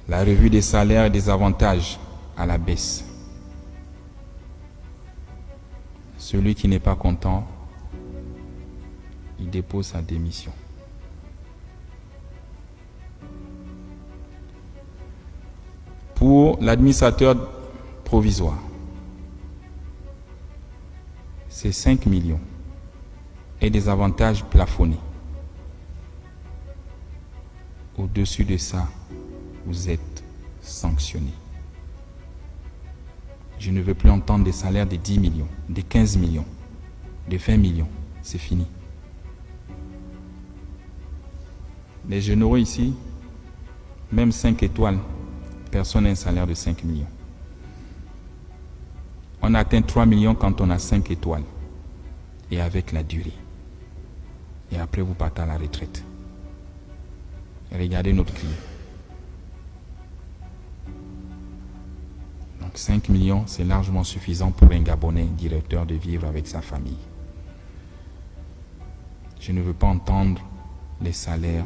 La revue des salaires et des avantages à la baisse. Celui qui n'est pas content, il dépose sa démission. Pour l'administrateur provisoire, c'est 5 millions et des avantages plafonnés. Au-dessus de ça, vous êtes sanctionné. Je ne veux plus entendre des salaires de 10 millions, de 15 millions, de 20 millions. C'est fini. Les généraux ici, même 5 étoiles, personne n'a un salaire de 5 millions. On atteint 3 millions quand on a 5 étoiles. Et avec la durée. Et après, vous partez à la retraite. Regardez notre client. Donc 5 millions, c'est largement suffisant pour un Gabonais directeur de vivre avec sa famille. Je ne veux pas entendre les salaires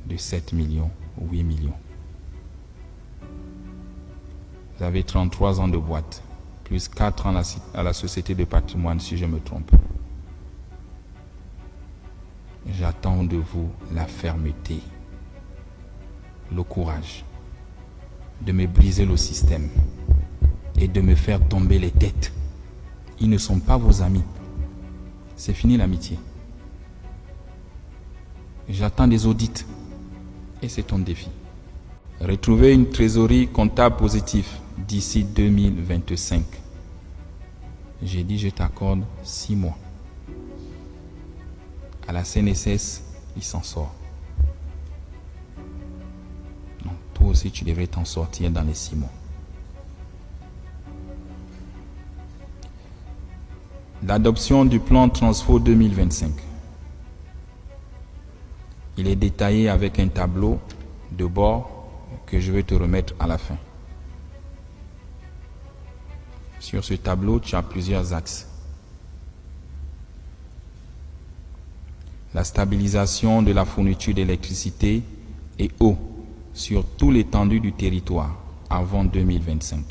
de 7 millions ou 8 millions. Vous avez 33 ans de boîte, plus 4 ans à la société de patrimoine, si je me trompe. J'attends de vous la fermeté, le courage de me briser le système et de me faire tomber les têtes. Ils ne sont pas vos amis. C'est fini l'amitié. J'attends des audits et c'est ton défi. Retrouver une trésorerie comptable positive d'ici 2025. J'ai dit je t'accorde 6 mois. À la CNSS, il s'en sort. Donc toi aussi tu devrais t'en sortir dans les 6 mois. L'adoption du plan Transfo 2025. Il est détaillé avec un tableau de bord que je vais te remettre à la fin. Sur ce tableau, tu as plusieurs axes. La stabilisation de la fourniture d'électricité et eau sur tout l'étendue du territoire avant 2025.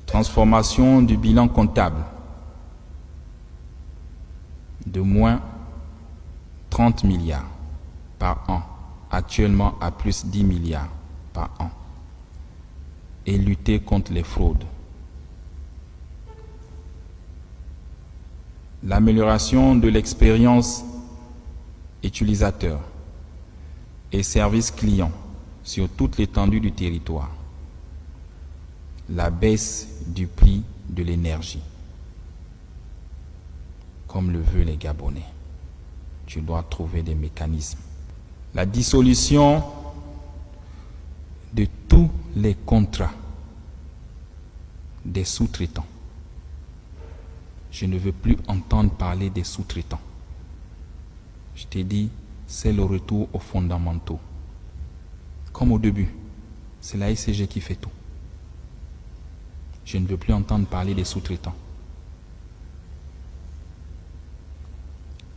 Transformation du bilan comptable de moins 30 milliards par an, actuellement à plus 10 milliards par an, et lutter contre les fraudes. L'amélioration de l'expérience utilisateur et service client sur toute l'étendue du territoire. La baisse du prix de l'énergie, comme le veulent les Gabonais. Tu dois trouver des mécanismes. La dissolution de tous les contrats des sous-traitants. Je ne veux plus entendre parler des sous-traitants. Je t'ai dit, c'est le retour aux fondamentaux. Comme au début, c'est la SCG qui fait tout. Je ne veux plus entendre parler des sous-traitants.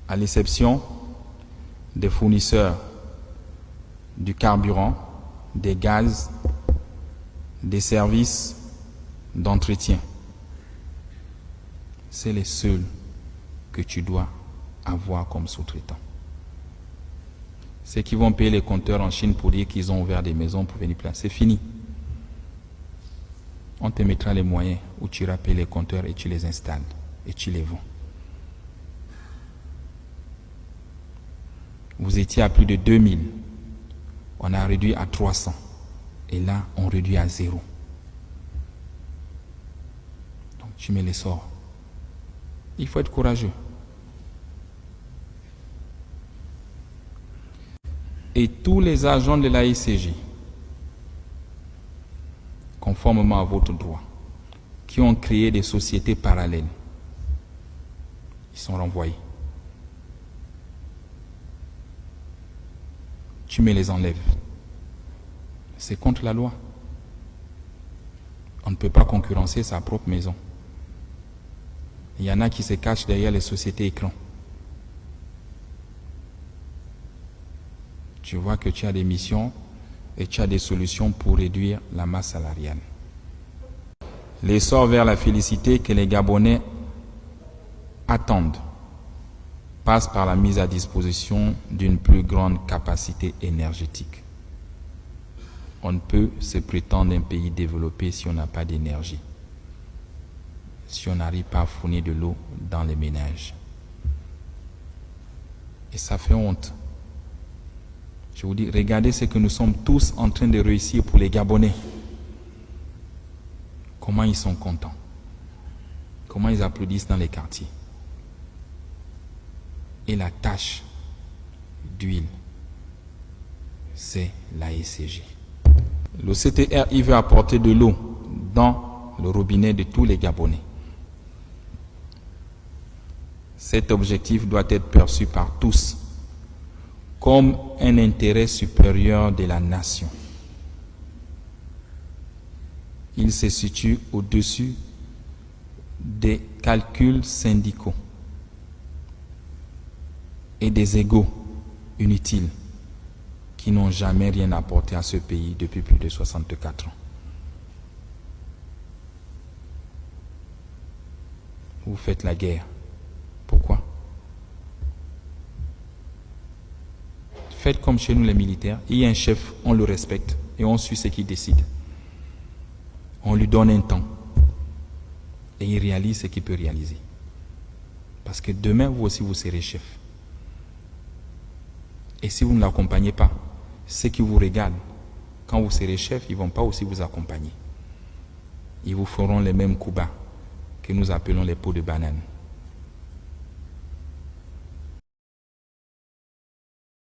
À l'exception des fournisseurs du carburant, des gaz, des services d'entretien. C'est les seuls que tu dois avoir comme sous-traitants. Ceux qui vont payer les compteurs en Chine pour dire qu'ils ont ouvert des maisons pour venir placer, c'est fini. On te mettra les moyens où tu iras payer les compteurs et tu les installes et tu les vends. Vous étiez à plus de 2000. On a réduit à 300. Et là, on réduit à 0. Donc tu mets les sorts. Il faut être courageux. Et tous les agents de la ICJ, conformément à votre droit, qui ont créé des sociétés parallèles, ils sont renvoyés. Tu me les enlèves. C'est contre la loi. On ne peut pas concurrencer sa propre maison. Il y en a qui se cachent derrière les sociétés écrans. tu vois que tu as des missions et tu as des solutions pour réduire la masse salariale. L'essor vers la félicité que les Gabonais attendent passe par la mise à disposition d'une plus grande capacité énergétique. On ne peut se prétendre un pays développé si on n'a pas d'énergie, si on n'arrive pas à fournir de l'eau dans les ménages. Et ça fait honte. Je vous dis, regardez ce que nous sommes tous en train de réussir pour les Gabonais. Comment ils sont contents. Comment ils applaudissent dans les quartiers. Et la tâche d'huile, c'est la SCG. Le CTR, il veut apporter de l'eau dans le robinet de tous les Gabonais. Cet objectif doit être perçu par tous comme un intérêt supérieur de la nation. Il se situe au-dessus des calculs syndicaux et des égos inutiles qui n'ont jamais rien apporté à ce pays depuis plus de 64 ans. Vous faites la guerre. Pourquoi? Faites comme chez nous les militaires. Il y a un chef, on le respecte et on suit ce qu'il décide. On lui donne un temps et il réalise ce qu'il peut réaliser. Parce que demain, vous aussi, vous serez chef. Et si vous ne l'accompagnez pas, ceux qui vous regardent, quand vous serez chef, ils ne vont pas aussi vous accompagner. Ils vous feront les mêmes coups bas que nous appelons les pots de banane.